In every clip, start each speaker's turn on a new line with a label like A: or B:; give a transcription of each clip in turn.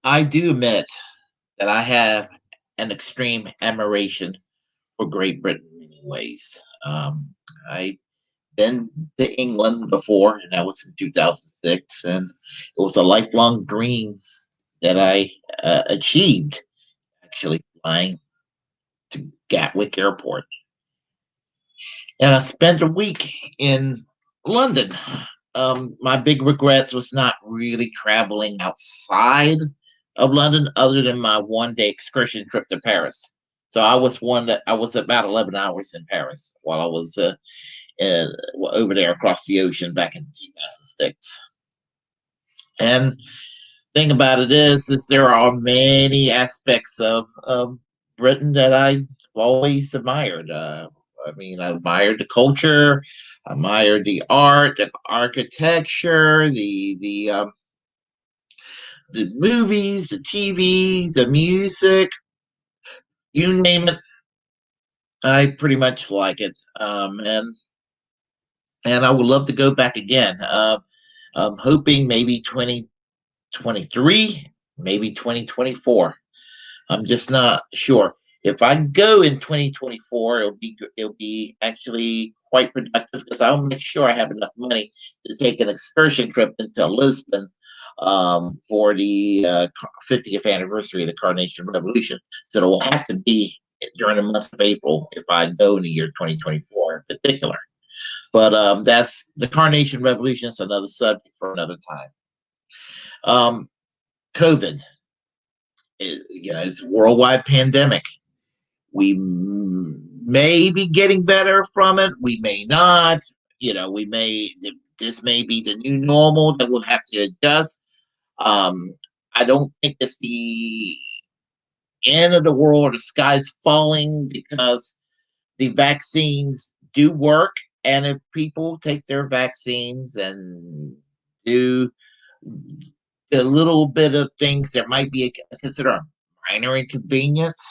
A: I do admit that I have an extreme admiration for Great Britain in many ways. I've been to England before, and that was in 2006, and it was a lifelong dream that I achieved, actually flying to Gatwick Airport. And I spent a week in London. My big regrets was not really traveling outside of London, other than my 1 day excursion trip to Paris. So I was about 11 hours in Paris while I was uh, over there across the ocean back in 2006. And thing about it is there are many aspects of Britain that I've always admired. I mean, I admired the culture, I admired the art, the architecture, the movies, the TV, the music, you name it. I pretty much like it, and I would love to go back again. I'm hoping maybe 2023, maybe 2024. I'm just not sure. If I go in 2024, it'll be actually quite productive because I'll make sure I have enough money to take an excursion trip into Lisbon for the 50th anniversary of the Carnation Revolution. So it will have to be during the month of April if I go in the year 2024 in particular. But that's the Carnation Revolution. Is another subject for another time. Um, COVID, it's a worldwide pandemic. We may be getting better from it. We may not. We may. This may be the new normal that we'll have to adjust. Um, I don't think it's the end of the world. The sky's falling because the vaccines do work, and if people take their vaccines and do the little bit of things that might be considered a minor inconvenience,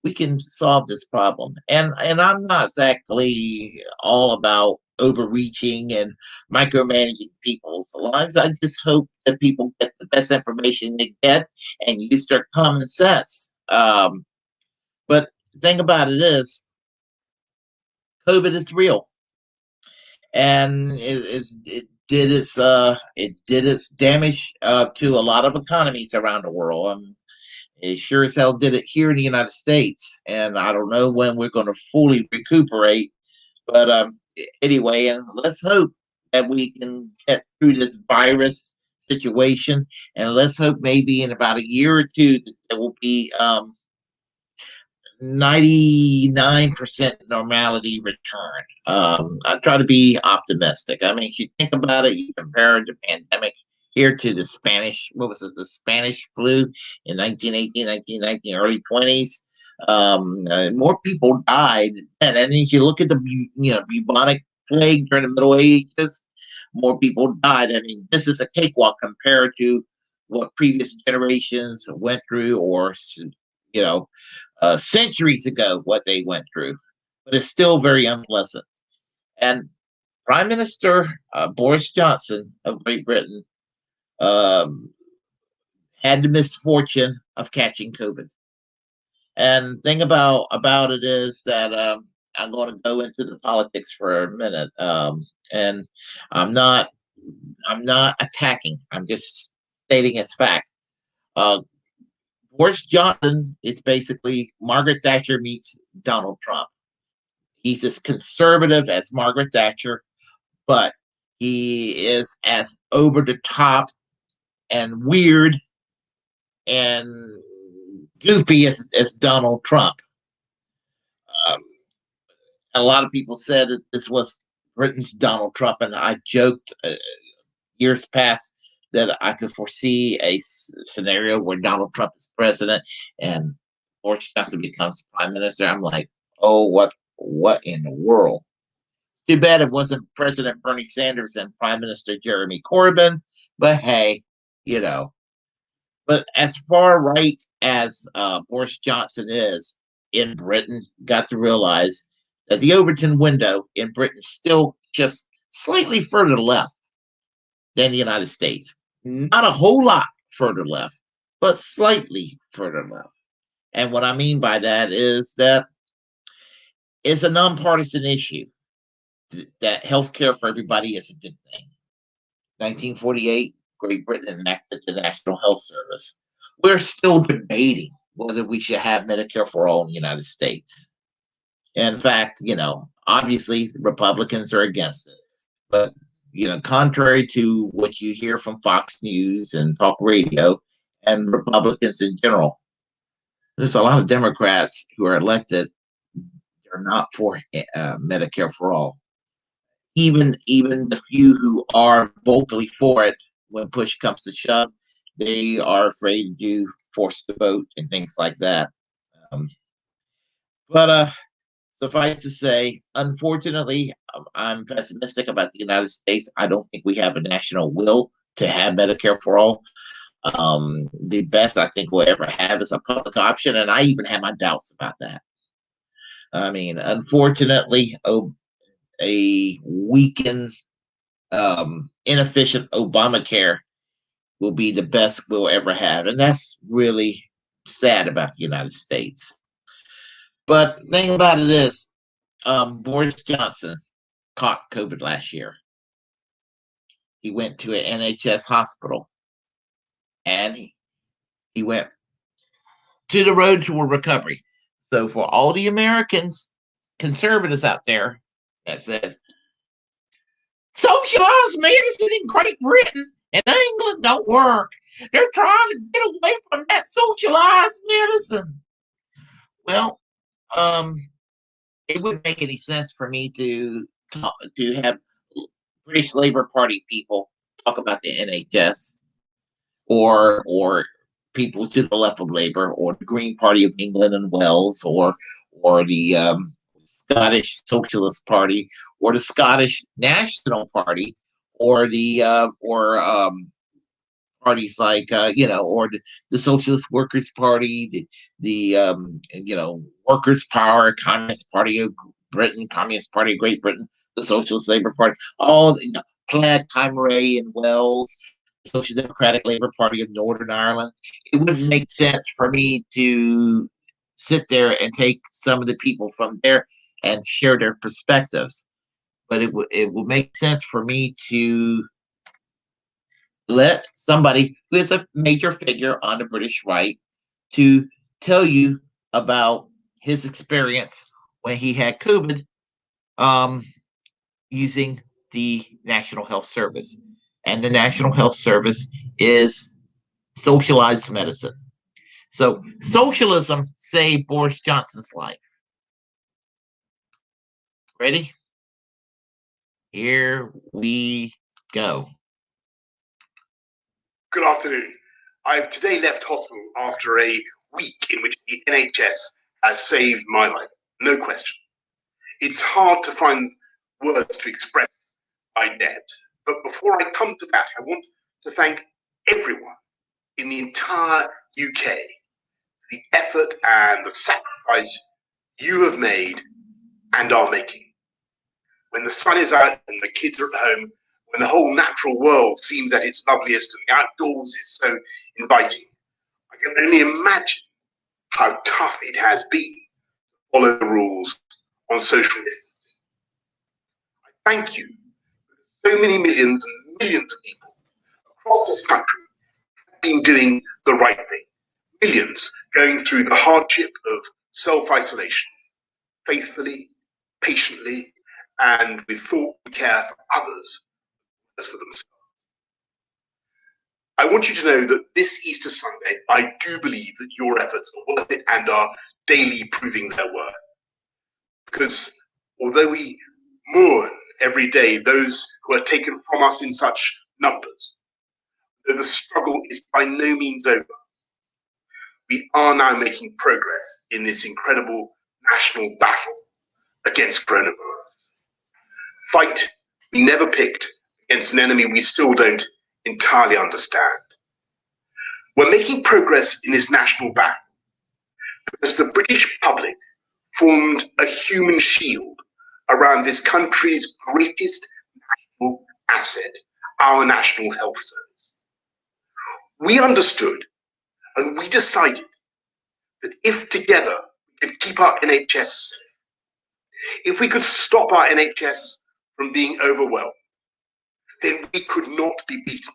A: we can solve this problem. And I'm not exactly all about overreaching and micromanaging people's lives. I just hope that people get the best information they get and use their common sense. But the thing about it is, COVID is real, and it did its damage to a lot of economies around the world. It sure as hell did it here in the United States, and I don't know when we're going to fully recuperate. But anyway, and let's hope that we can get through this virus situation, and let's hope maybe in about a year or two that there will be 99% normality return. I try to be optimistic. I mean, if you think about it, you compare the pandemic here to the Spanish, what was it, the Spanish flu in 1918, 1919, early 20s. More people died. And then if you look at the, bubonic plague during the Middle Ages, more people died. I mean, this is a cakewalk compared to what previous generations went through, or you know, centuries ago what they went through, but it's still very unpleasant. And Prime Minister Boris Johnson of Great Britain um, had the misfortune of catching COVID. And thing about it is that I'm going to go into the politics for a minute, and I'm not I'm not attacking. I'm just stating as fact. Uh, Boris Johnson is basically Margaret Thatcher meets Donald Trump. He's as conservative as Margaret Thatcher, but he is as over the top and weird and goofy as Donald Trump. Um, a lot of people said that this was Britain's Donald Trump, and I joked years past that I could foresee a scenario where Donald Trump is president and Boris Johnson becomes prime minister. I'm like, oh, what in the world? Too bad it wasn't President Bernie Sanders and Prime Minister Jeremy Corbyn, but hey, you know. But as far right as Boris Johnson is in Britain, got to realize that the Overton window in Britain is still just slightly further left than the United States. Not a whole lot further left. but slightly further left. And what I mean by that is that it's a nonpartisan issue that health care for everybody is a good thing. 1948, Great Britain enacted the National Health Service. We're still debating whether we should have Medicare for all in the United States. In fact, obviously Republicans are against it. But, contrary to what you hear from Fox News and talk radio and Republicans in general, there's a lot of Democrats who are elected. They're not for Medicare for all. Even the few who are vocally for it, when push comes to shove, they are afraid to force the vote and things like that. Um, but suffice to say, unfortunately, I'm pessimistic about the United States. I don't think we have a national will to have Medicare for all. The best I think we'll ever have is a public option, and I even have my doubts about that. I mean, unfortunately, a weakened, inefficient Obamacare will be the best we'll ever have, and that's really sad about the United States. But the thing about it is, Boris Johnson caught COVID last year. He went to an NHS hospital, and he went to the road to a recovery. So for all the Americans, conservatives out there that says socialized medicine in Great Britain and England don't work, they're trying to get away from that socialized medicine. Well, it wouldn't make any sense for me to have British Labour Party people talk about the NHS or people to the left of Labour, or the Green Party of England and Wales, or the Scottish Socialist Party, or the Scottish National Party, or the parties like or the Socialist Workers Party, the Workers' Power, Communist Party of Britain, Communist Party of Great Britain, the Socialist Labour Party, all Plaid Cymru in Wales, the Social Democratic Labour Party of Northern Ireland. It wouldn't make sense for me to sit there and take some of the people from there and share their perspectives, but it would make sense for me to let somebody who is a major figure on the British right to tell you about his experience when he had COVID, using the National Health Service. And the National Health Service is socialized medicine. So socialism saved Boris Johnson's life. Ready? Here we go.
B: Good afternoon. I've today left hospital after a week in which the NHS has saved my life, no question. It's hard to find words to express my debt, but before I come to that, I want to thank everyone in the entire UK, the effort and the sacrifice you have made and are making. When the sun is out and the kids are at home, when the whole natural world seems at its loveliest and the outdoors is so inviting, I can only imagine how tough it has been to follow the rules on social distance. I thank you because so many millions and millions of people across this country have been doing the right thing. Millions going through the hardship of self-isolation, faithfully, patiently, and with thought and care for others as for themselves. I want you to know that this Easter Sunday, I do believe that your efforts are worth it and are daily proving their worth. Because although we mourn every day those who are taken from us in such numbers, though the struggle is by no means over, we are now making progress in this incredible national battle against coronavirus. Fight we never picked against an enemy we still don't entirely understand. We're making progress in this national battle because the British public formed a human shield around this country's greatest national asset, our National Health Service. We understood And we decided that if together we could keep our NHS safe, if we could stop our NHS from being overwhelmed, then we could not be beaten.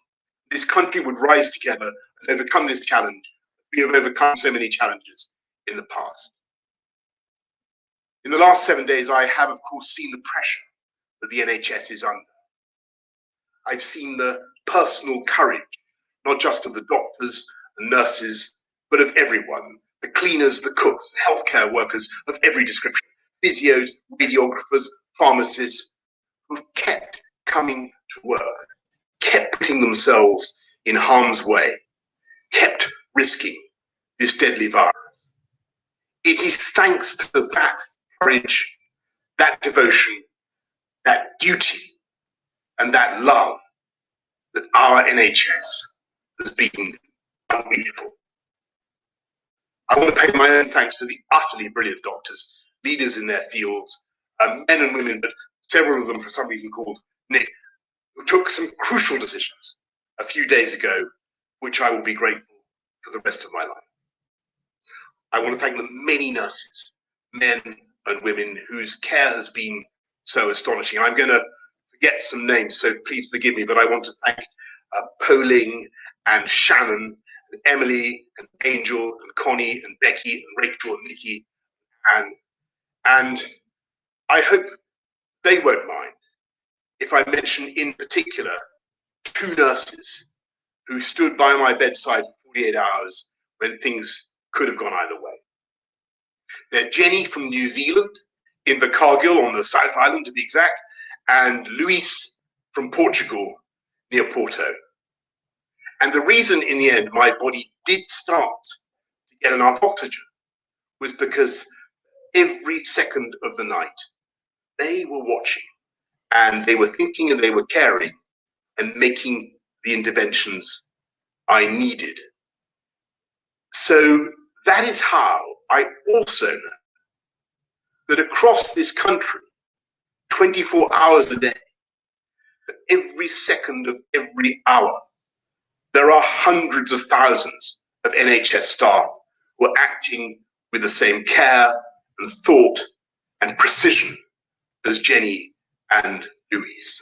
B: This country would rise together and overcome this challenge. We have overcome so many challenges in the past. In the last 7 days, I have, of course, seen the pressure that the NHS is under. I've seen the personal courage, not just of the doctors and nurses, but of everyone, the cleaners, the cooks, the healthcare workers of every description, physios, radiographers, pharmacists, who've kept coming to work, kept putting themselves in harm's way, kept risking this deadly virus. It is thanks to that courage, that devotion, that duty, and that love that our NHS has been unbeatable. I want to pay my own thanks to the utterly brilliant doctors, leaders in their fields, men and women, but several of them for some reason called Nick, who took some crucial decisions a few days ago, which I will be grateful for the rest of my life. I want to thank the many nurses, men and women, whose care has been so astonishing. I'm going to forget some names, so please forgive me, but I want to thank Poling and Shannon and Emily and Angel and Connie and Becky and Rachel and Nikki and I hope they won't mind if I mention in particular 2 nurses who stood by my bedside for 48 hours when things could have gone either way. They're Jenny from New Zealand, in Invercargill on the South Island to be exact, and Luis from Portugal, near Porto. And the reason in the end my body did start to get enough oxygen was because every second of the night they were watching and they were thinking and they were caring and making the interventions I needed. So that is how I also know that across this country, 24 hours a day, for every second of every hour, there are hundreds of thousands of NHS staff who are acting with the same care and thought and precision as Jenny and Louise.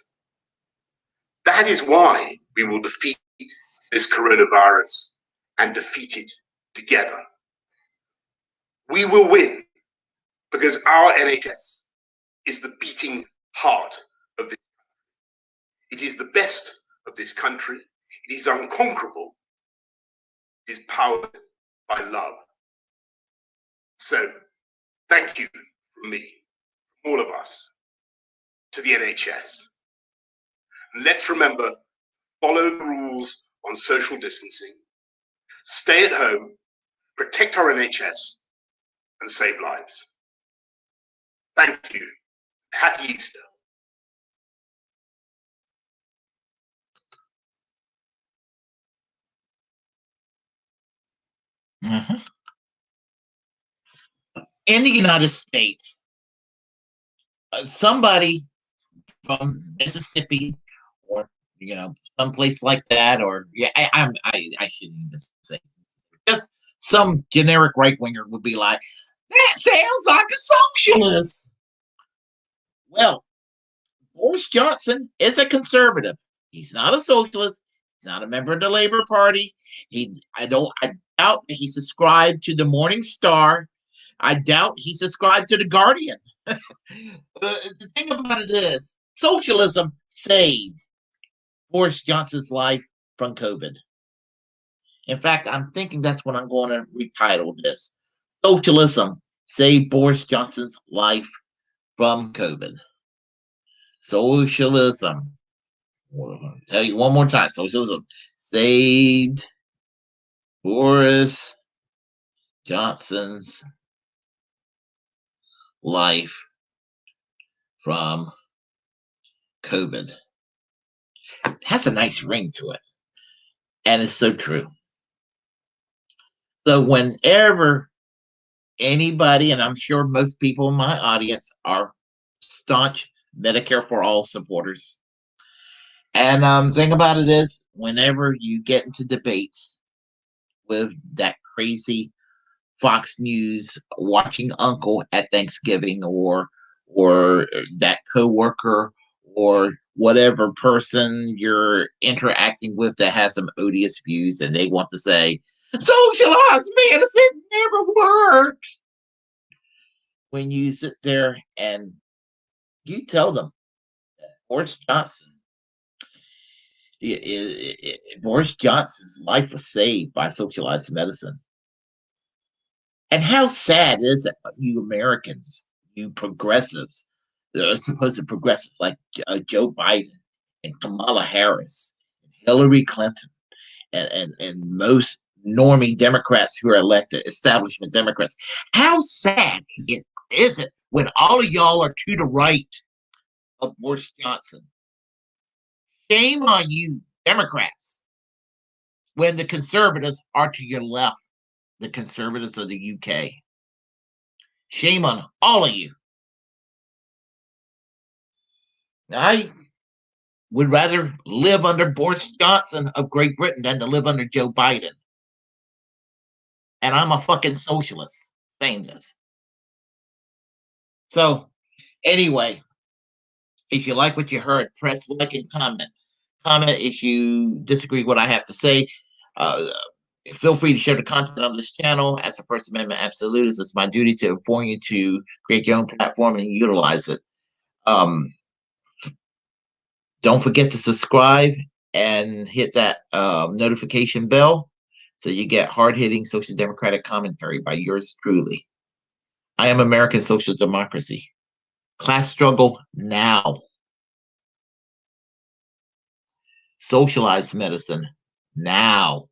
B: That is why we will defeat this coronavirus and defeat it together. We will win because our NHS is the beating heart of this country. It is the best of this country. It is unconquerable. It is powered by love. So, thank you from me, from all of us, to the NHS. And let's remember, follow the rules on social distancing, stay at home, protect our NHS, and save lives. Thank you. Happy Easter.
A: Mm-hmm. In the United States, somebody from Mississippi or someplace like that, or I shouldn't even say, just some generic right winger would be like, that sounds like a socialist. Well, Boris Johnson is a conservative. He's not a socialist. He's not a member of the Labour Party. I doubt he subscribed to the Morning Star. I doubt he subscribed to the Guardian. The thing about it is, socialism saved Boris Johnson's life from COVID. In fact, I'm thinking that's what I'm going to retitle this. Socialism saved Boris Johnson's life from COVID. Socialism. I'll tell you one more time. Socialism saved Boris Johnson's life from COVID. It has a nice ring to it. And it's so true. So whenever anybody, and I'm sure most people in my audience are staunch Medicare for All supporters. And thing about it is, whenever you get into debates, with that crazy Fox News watching uncle at Thanksgiving, or that coworker, or whatever person you're interacting with that has some odious views, and they want to say socialized medicine never works. When you sit there and you tell them Boris Johnson, Boris Johnson's life was saved by socialized medicine. And how sad is it, you Americans, you progressives, that are supposed progressives like Joe Biden and Kamala Harris, and Hillary Clinton, and most normie Democrats who are elected, establishment Democrats. How sad is it when all of y'all are to the right of Boris Johnson? Shame on you, Democrats, when the conservatives are to your left, the conservatives of the UK. Shame on all of you. I would rather live under Boris Johnson of Great Britain than to live under Joe Biden. And I'm a fucking socialist saying this. So, anyway, if you like what you heard, press like and comment. Comment if you disagree with what I have to say. Feel free to share the content on this channel. As a First Amendment absolutist, it's my duty to inform you to create your own platform and utilize it. Don't forget to subscribe and hit that notification bell so you get hard-hitting social democratic commentary by yours truly. I am American Social Democracy. Class struggle now. Socialized medicine now.